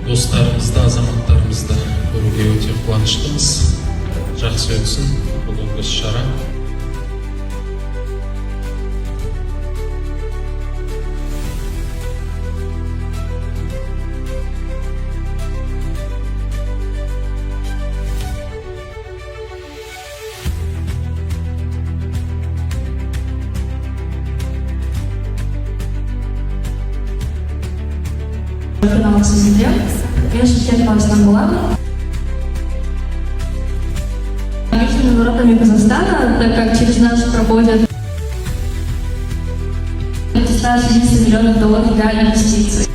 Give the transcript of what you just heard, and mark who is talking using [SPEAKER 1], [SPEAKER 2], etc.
[SPEAKER 1] достарымызды, азаматтарымызды көруге өте қуаныштымыз. Жақсы өтсін бүгінгі іс-шара.
[SPEAKER 2] Финал сезоне. Я Шымкент Қаласынан боламын. Между воротами Казахстана, так как через нас проходят $170 миллионов для инвестиций.